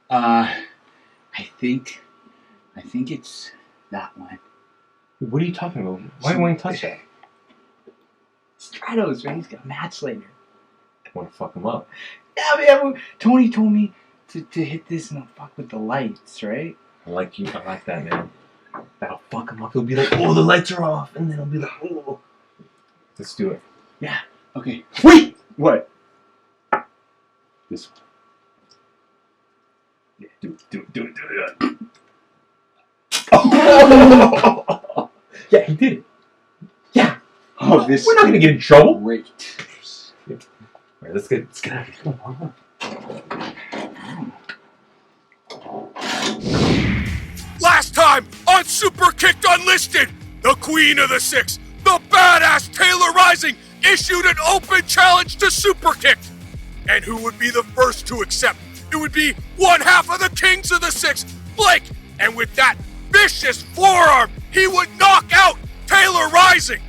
I think it's that one. What are you talking about? Why won't you touch that? Stratos, right? He's got a match later. I want to fuck him up. Yeah, man. Tony told me to hit this and fuck with the lights, right? I like that, man. That'll fuck him up. He'll be like, oh, the lights are off. And then he'll be like, oh. Let's do it. Yeah. Okay. Wait! What? This one. Yeah, do it. Oh! Yeah, he did it. Yeah. Oh, this. We're not gonna get in trouble. Great. All right, let's get out of here. Come on. Last time on Superkick'd Unlisted, the Queen of the Six, the badass Taylor Rising, issued an open challenge to Superkick'd. And who would be the first to accept? It would be one half of the Kings of the Six, Blake. And with that vicious forearm, he would knock out Taylor Rising.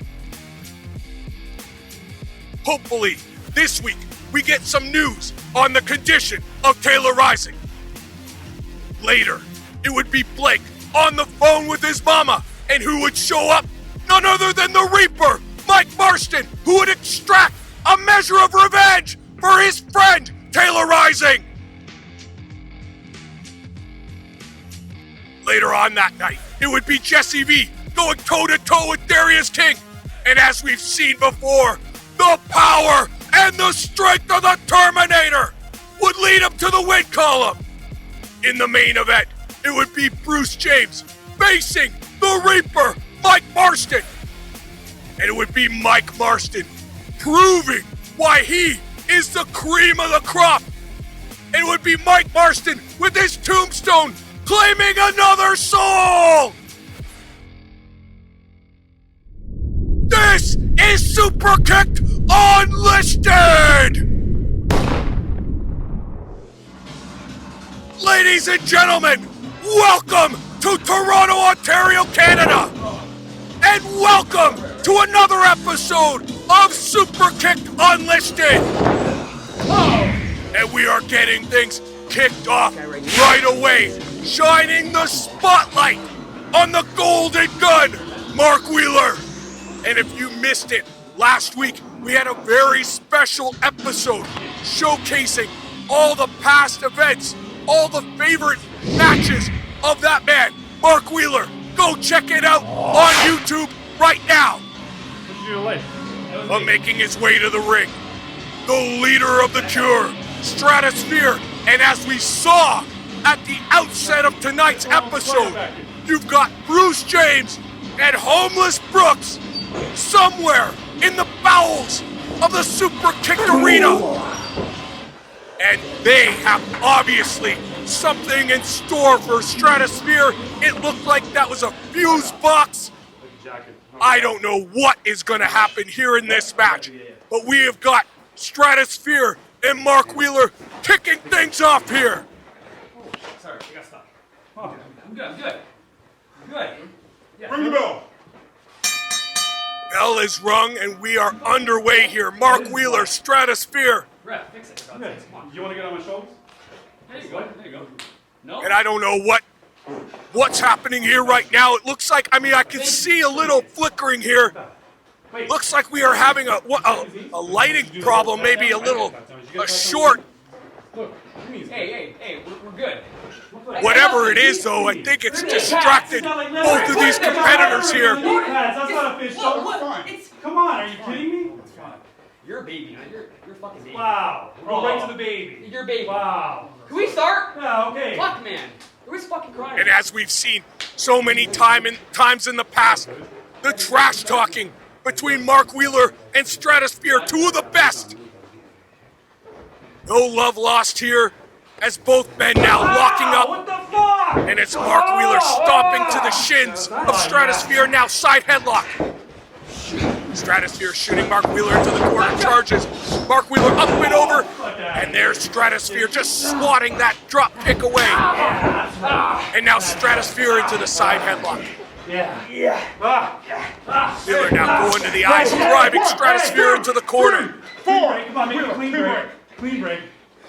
Hopefully, this week, we get some news on the condition of Taylor Rising. Later, it would be Blake on the phone with his mama, and who would show up? None other than the Reaper, Mike Marston, who would extract a measure of revenge for his friend, Taylor Rising. Later on that night, it would be Jesse V going toe-to-toe with Darius King. And as we've seen before, the power and the strength of the Terminator would lead him to the win column. In the main event, it would be Bruce James facing the Reaper, Mike Marston. And it would be Mike Marston proving why he is the cream of the crop. And it would be Mike Marston with his tombstone claiming another soul. This is Superkick'd Unlisted! Ladies and gentlemen, welcome to Toronto, Ontario, Canada! And welcome to another episode of Superkick'd Unlisted! And we are getting things kicked off right away, shining the spotlight on the golden gun, Mark Wheeler. And if you missed it, last week we had a very special episode showcasing all the past events, all the favorite matches of that man, Mark Wheeler. Go check it out on YouTube right now. But making his way to the ring, the leader of the Cure, Stratos Fear. And as we saw at the outset of tonight's episode, you've got Bruce James and Homeless Brooks somewhere in the bowels of the Superkick'd arena. And they have obviously something in store for Stratosphere. It looked like that was a fuse box. I don't know what is going to happen here in this match, but we have got Stratosphere and Mark Wheeler kicking things off here. Sorry, I got stuck. Oh, I'm good. Yeah. Ring the bell. Bell is rung and we are underway here. Mark Wheeler, Stratosphere. Ref, fix it. Come on. You want to get on my shoulders? There you go. No? And I don't know what's happening here right now. It looks like, I can see a little flickering here. Looks like we are having a lighting problem, maybe a short. Hey, we're good. Whatever it is, though, I think it's distracted both of these competitors here. That's not a fish. Come on, are you kidding me? You're a baby, man. You're a fucking baby. Wow. We'll go right to the baby. You're a baby. Wow. Can we start? Yeah, okay. Fuck, man. Who's fucking crying? And as we've seen so many times in the past, the trash talking between Mark Wheeler and Stratosphere, two of the best. No love lost here, as both men now locking up. What the fuck? And it's Mark Wheeler stomping to the shins of Stratosphere, now side headlock. Stratosphere shooting Mark Wheeler into the corner, charges. Mark Wheeler up and over, and there's Stratosphere just swatting that drop kick away. And now Stratosphere into the side headlock. Wheeler now going to the eyes, driving Stratosphere into the corner. Come on, make it a clean break. Clean break.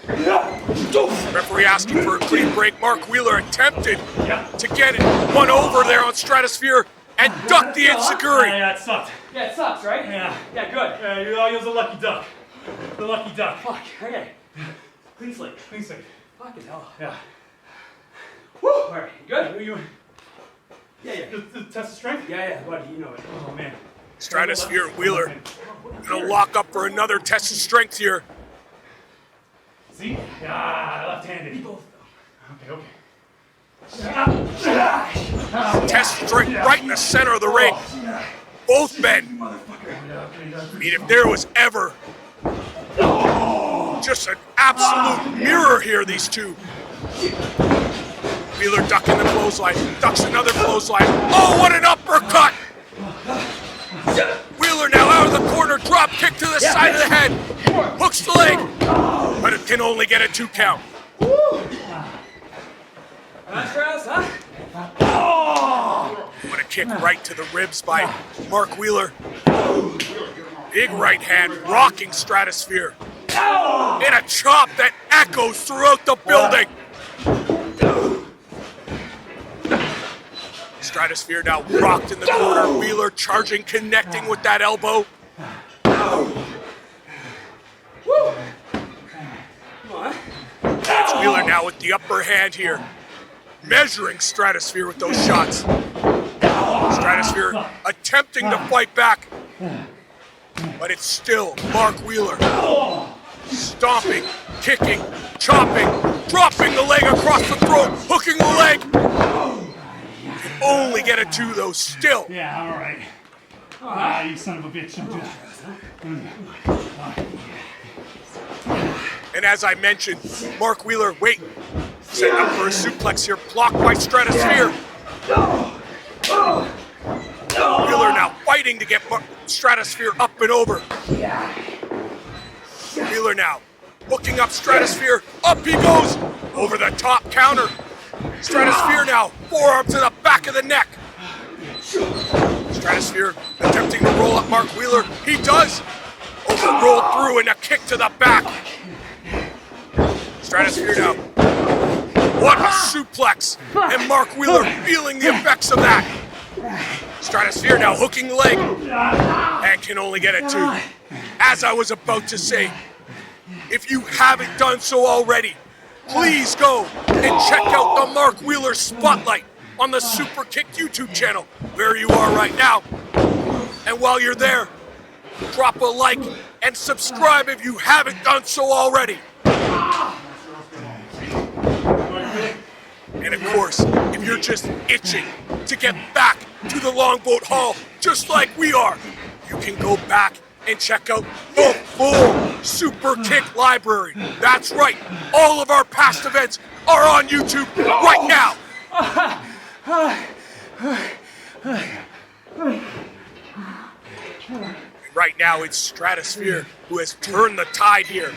Referee asking for a clean break. Mark Wheeler attempted to get it one over there on Stratosphere and ducked the enziguri. Yeah, it sucked. Yeah, it sucks, right? Yeah. Yeah, good. Yeah, you was a lucky duck. The lucky duck. Fuck, okay. Clean slate. Clean slate. Fucking hell. Yeah. Woo! Alright, you good? Yeah. The test of strength? Yeah, buddy, you know it. Oh, man. Stratosphere and Wheeler gonna lock up for another test of strength here. See? Yeah, left-handed. Both. Okay. Test of strength right in the center of the ring. Both men. I mean, if there was ever just an absolute mirror here, these two. Wheeler ducking the clothesline, ducks another clothesline. Oh, what an uppercut! Wheeler now out of the corner, drop kick to the side of the head. Hooks the leg, but it can only get a 2 count. Stratos, huh? What a kick right to the ribs by Mark Wheeler. Big right hand rocking Stratosphere. And a chop that echoes throughout the building. Stratosphere now rocked in the corner. Wheeler charging, connecting with that elbow. That's Wheeler now with the upper hand here. Measuring Stratosphere with those shots. Stratosphere attempting to fight back. But it's still Mark Wheeler. Stomping, kicking, chopping, dropping the leg across the throat, hooking the leg. Can only get a 2 though, still. Yeah, all right. Ah, you son of a bitch. Don't do that. And as I mentioned, Mark Wheeler, setting up for a suplex here, blocked by Stratosphere. Wheeler now fighting to get Stratosphere up and over. Wheeler now hooking up Stratosphere. Up he goes over the top counter. Stratosphere now, forearm to the back of the neck. Stratosphere attempting to roll up Mark Wheeler. He does. Overrolled through and a kick to the back. Stratosphere now. What a suplex. And Mark Wheeler feeling the effects of that. Stratosphere now hooking the leg. And can only get a 2. As I was about to say, if you haven't done so already, please go and check out the Mark Wheeler Spotlight on the Superkick'd YouTube channel, where you are right now. And while you're there, drop a like and subscribe if you haven't done so already. And of course, if you're just itching to get back to the Longboat Hall, just like we are, you can go back and check out the full Superkick'd library. That's right, all of our past events are on YouTube right now. Right now, it's Stratosphere who has turned the tide here.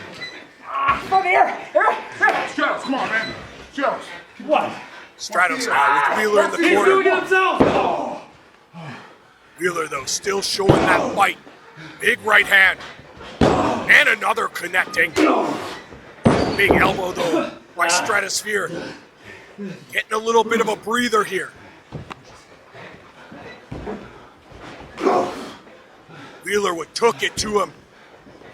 From here! Stratos, come on, man. Stratos. What? Stratos now with Wheeler in the He's doing it corner. himself. Wheeler, though, still showing that fight. Big right hand. And another connecting. Big elbow, though, by Stratosphere. Getting a little bit of a breather here. Wheeler took it to him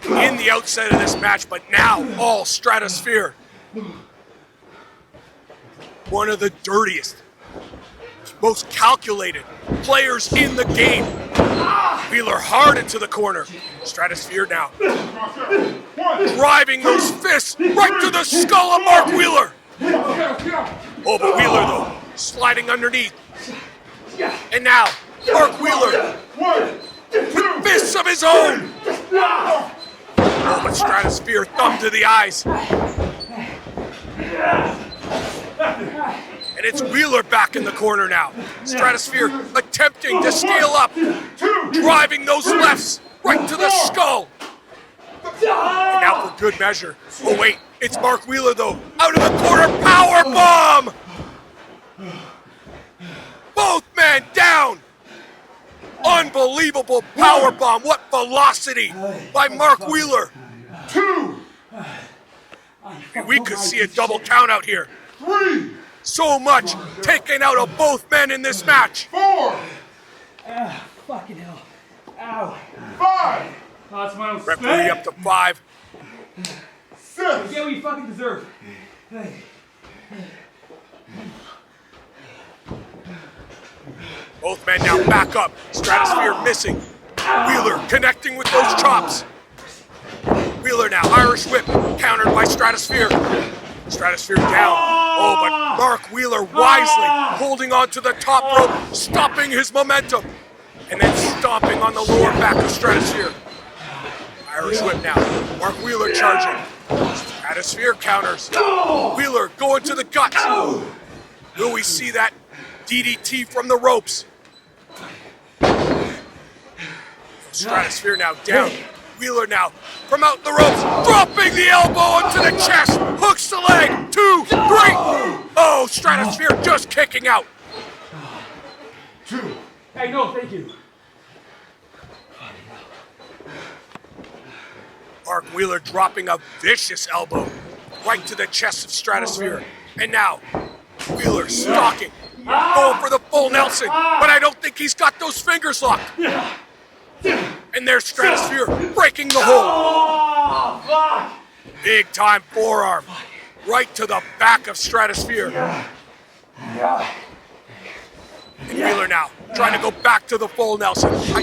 in the outset of this match, but now all Stratosphere. One of the dirtiest, most calculated players in the game. Wheeler hard into the corner. Stratosphere now driving those fists right to the skull of Mark Wheeler. Oh, but Wheeler, though, sliding underneath. And now, Mark Wheeler with fists of his own. Oh, but Stratosphere thumb to the eyes. And it's Wheeler back in the corner now. Stratosphere attempting to scale up, driving those lefts right to the skull. And now for good measure. Oh wait, it's Mark Wheeler though. Out of the corner, power bomb! Both men down! Unbelievable power bomb. What velocity by Mark Wheeler. 2. We could see a double count out here. 3, So much taken out of both men in this match. 4, Fucking hell. Ow. 5, Oh, that's my own Referee up to 5. 6. Get what you fucking deserve. Hey. Both men now back up. Stratosphere missing. Wheeler connecting with those chops. Wheeler now, Irish whip, countered by Stratosphere. Stratosphere down. Oh, but Mark Wheeler wisely holding on to the top rope, stopping his momentum, and then stomping on the lower back of Stratosphere. Irish whip now. Mark Wheeler charging. Stratosphere counters. Wheeler going to the guts. Will we see that DDT from the ropes? Stratosphere now down. Wheeler now from out the ropes, dropping the elbow into the chest, hooks the leg, 2, 3. Oh, Stratosphere just kicking out. 2. Hey, no, thank you. Mark Wheeler dropping a vicious elbow right to the chest of Stratosphere. And now, Wheeler stalking, going for the full Nelson, but I don't think he's got those fingers locked. And there's Stratosphere breaking the hold. Oh, fuck. Big time forearm right to the back of Stratosphere. And Wheeler now trying to go back to the full Nelson. I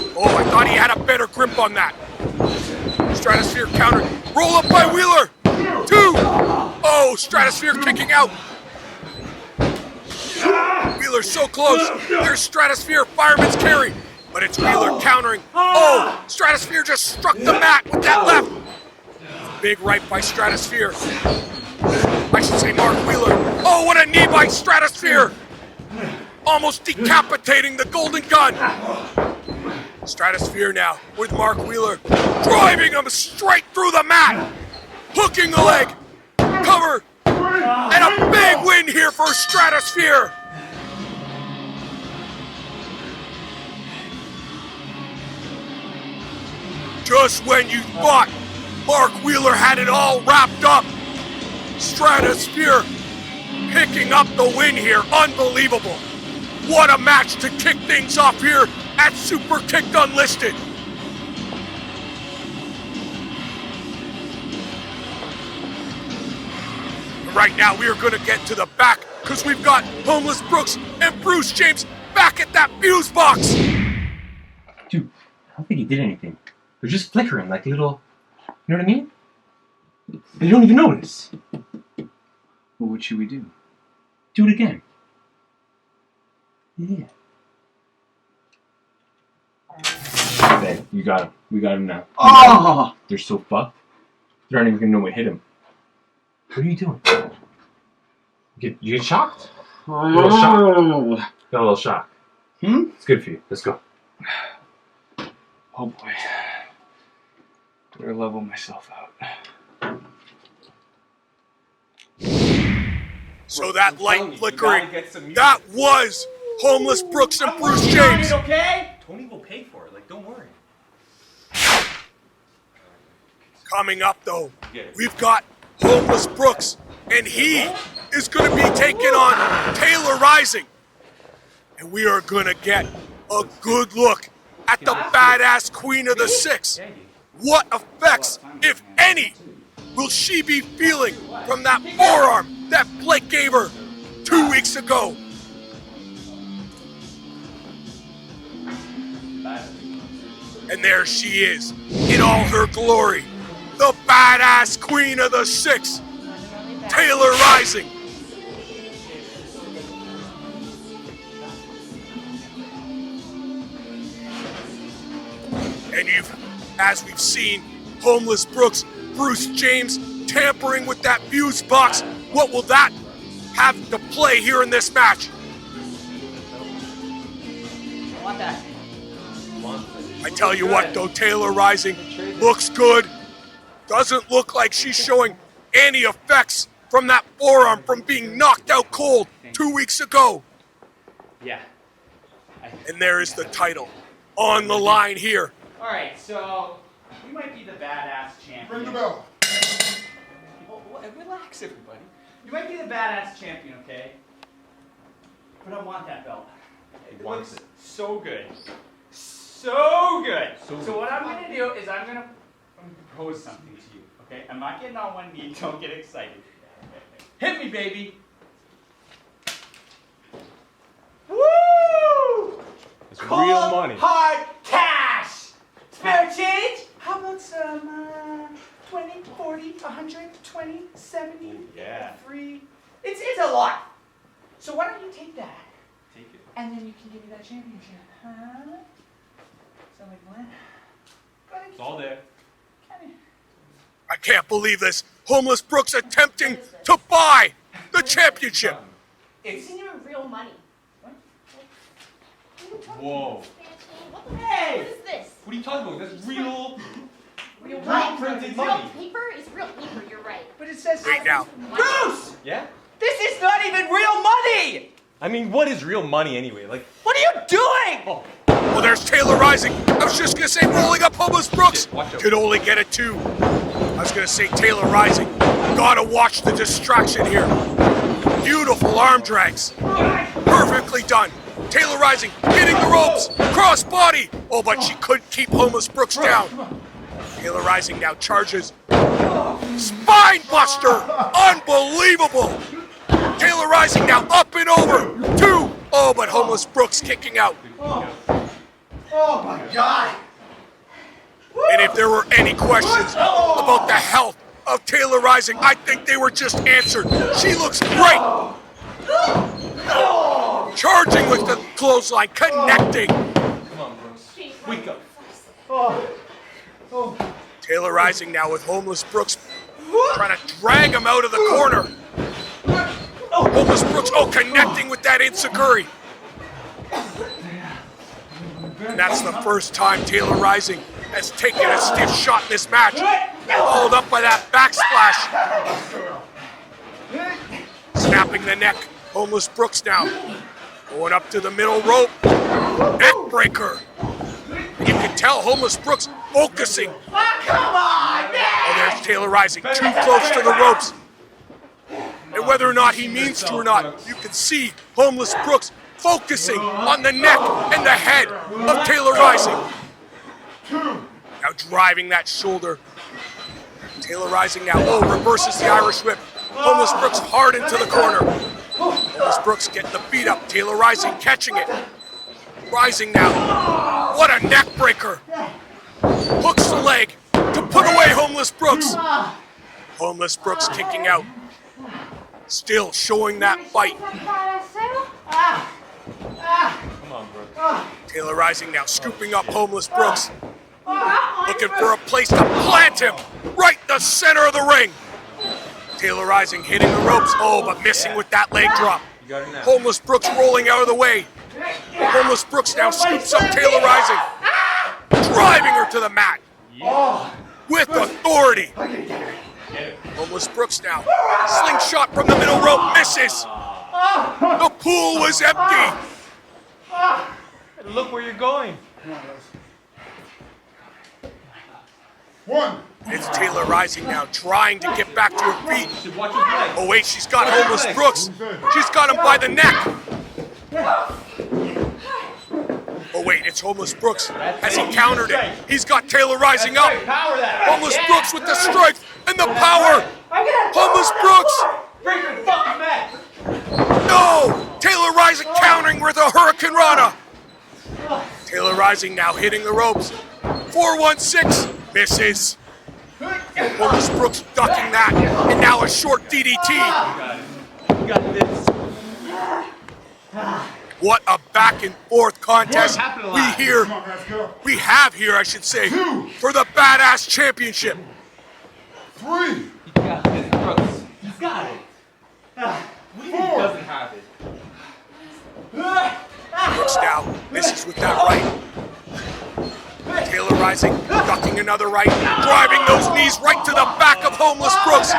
thought he had a better grip on that. Stratosphere counter. Roll up by Wheeler. 2. Oh, Stratosphere kicking out. Wheeler so close. There's Stratosphere, fireman's carry. But it's Wheeler countering. Oh, Stratosphere just struck the mat with that left. Big right by Stratosphere. I should say Mark Wheeler. Oh, what a knee by Stratosphere. Almost decapitating the Golden Gun. Stratosphere now with Mark Wheeler. Driving him straight through the mat. Hooking the leg. Cover. And a big win here for Stratosphere. Just when you thought Mark Wheeler had it all wrapped up, Stratosphere picking up the win here. Unbelievable. What a match to kick things off here at Superkick'd Unlisted. Right now we are going to get to the back because we've got Homeless Brooks and Bruce James back at that fuse box. Dude, I don't think he did anything. They're just flickering like little, you know what I mean? They don't even notice. Well, what should we do? Do it again. Yeah. Ben, you got him. We got him now. Oh! They're so fucked. They're not even gonna know what hit him. What are you doing? You get shocked? A little shock. Got a little shock. It's good for you. Let's go. Oh boy. Better level myself out. So that light flickering, that was Homeless Brooks and Bruce James. Okay? Tony will pay for it. Like, don't worry. Coming up though, we've got Homeless Brooks, and he is going to be taking on Taylor Rising. And we are going to get a good look at the badass Queen of the Six. What effects, if any, will she be feeling from that forearm that Blake gave her 2 weeks ago? And there she is, in all her glory, the badass Queen of the Six, Taylor Rising. And as we've seen, Homeless Brooks, Bruce James tampering with that fuse box. What will that have to play here in this match? I want that. I tell you what though, Taylor Rising looks good. Doesn't look like she's showing any effects from that forearm from being knocked out cold 2 weeks ago. Yeah. And there is the title on the line here. Alright, so we might be the badass champion. Ring the bell. relax, everybody. You might be the badass champion, okay? But I want that belt. It looks so good. So good. So what I'm gonna do is I'm gonna propose something to you, okay? I'm not getting on one knee, don't get excited. Hit me, baby. Woo! It's real money. Hard cash! Spare change? How about some 20, 40, 100, 20, 70, Yeah. 3? It's a lot. So why don't you take that? Take it. And then you can give me that championship. Huh? Sound like a plan? Go ahead. It's all there. I can't believe this. Homeless Brooks attempting to buy the championship. It's in your real money. Whoa. What the Hey! What is this? What are you talking about? That's real. Real Real printed money. Real paper? It's real paper, you're right. But it says Wait now. Bruce! Yeah? This is not even real money! I mean, what is real money anyway? Like, What are you doing? oh, Well, there's Taylor Rising. I was just gonna say rolling up Homeless Brooks. Watch out. Could only get it 2. I was gonna say Taylor Rising. Gotta watch the distraction here. Beautiful arm drags. Perfectly done. Taylor Rising hitting the ropes. Cross body. Oh, but she couldn't keep Homeless Brooks down. Taylor Rising now charges. Spine buster. Unbelievable. Taylor Rising now up and over. 2. Oh, but Homeless Brooks kicking out. Oh my God! And if there were any questions about the health of Taylor Rising, I think they were just answered. She looks great. Charging with the clothesline, connecting. come on, Brooks. Wake up. Taylor Rising now with Homeless Brooks trying to drag him out of the corner. Homeless Brooks, connecting with that enziguri. And that's the first time Taylor Rising has taken a stiff shot in this match. Followed up by that backsplash. Snapping the neck. Homeless Brooks now. Going up to the middle rope. Neck breaker. You can tell Homeless Brooks focusing. Oh, there's Taylor Rising. Too close to the ropes. And whether or not he means to or not, you can see Homeless Brooks focusing on the neck and the head of Taylor Rising. Now driving that shoulder. Taylor Rising now, reverses the Irish whip. Homeless Brooks hard into the corner. Homeless Brooks getting the beat up. Taylor Rising catching it. Rising now. What a neck breaker. Hooks the leg to put away Homeless Brooks. Homeless Brooks kicking out. Still showing that fight. Come on, Brooks. Taylor Rising now scooping up Homeless Brooks. Looking for a place to plant him right in the center of the ring. Taylor Rising hitting the ropes. But missing with that leg drop. You got it now. Homeless Brooks rolling out of the way. Homeless Brooks now scoops up Taylor Rising. Driving her to the mat. With authority. Homeless Brooks now. Slingshot from the middle rope. Misses. The pool was empty. Look where you're going. It's Taylor Rising now trying to get back to her feet. You should watch his leg. Oh wait, she's got Homeless Brooks. She's got him by the neck. Oh wait, it's Homeless Brooks. Has he countered it? He's got Taylor Rising up. Power that! Homeless Brooks with the strength and the power. Homeless Brooks. Break your fucking neck! No! Taylor Rising countering with a Hurricane Rana. Taylor Rising now hitting the ropes. 4-1-6. Misses. Homeless Brooks ducking that. And now a short DDT. You got this. What a back and forth contest happened we have here, I should say, for the Badass Championship. You got this, Brooks. You got it. What do you mean he doesn't have it? Brooks now misses with that right. Taylor Rising, ducking another right, driving those knees right to the back of Homeless Brooks.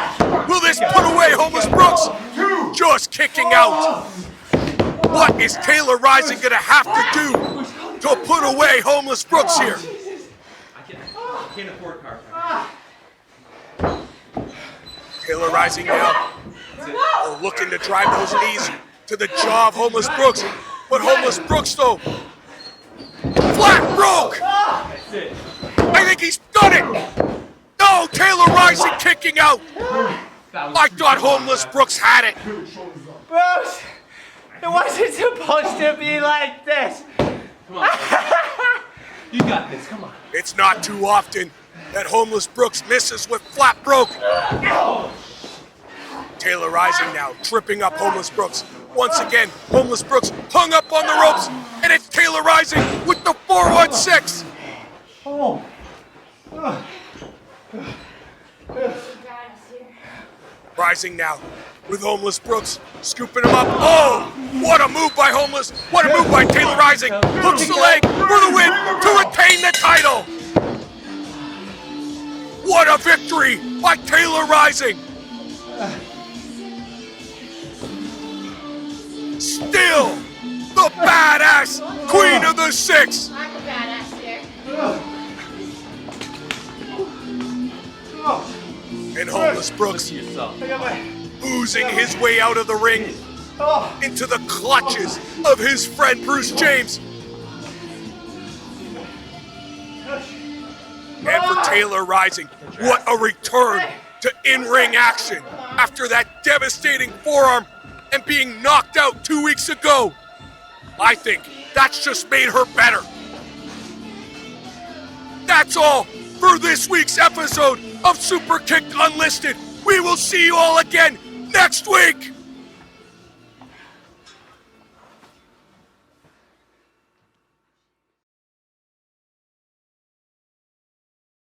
Will this put away Homeless Brooks? Just kicking out. What is Taylor Rising gonna have to do to put away Homeless Brooks here? I can't afford car. Taylor Rising now. Looking to drive those knees to the jaw of Homeless Brooks. But Homeless Brooks, though, flat broke. I think he's done it. No, Taylor Rising kicking out. I thought Homeless Brooks had it. Brooks, it wasn't supposed to be like this. You got this. Come on. It's not too often that Homeless Brooks misses with flat broke. Taylor Rising now, tripping up Homeless Brooks. Once again, Homeless Brooks hung up on the ropes, and it's Taylor Rising with the 416. Rising now with Homeless Brooks, scooping him up. Oh, what a move by Homeless. What a move by Taylor Rising. Hooks the leg for the win to retain the title. What a victory by Taylor Rising. Still the badass Queen of the Six. I'm a badass here. And Homeless Brooks oozing his way out of the ring into the clutches of his friend Bruce James. And for Taylor Rising, what a return to in-ring action after that devastating forearm and being knocked out 2 weeks ago. I think that's just made her better. That's all for this week's episode of Superkick'd Unlisted. We will see you all again next week.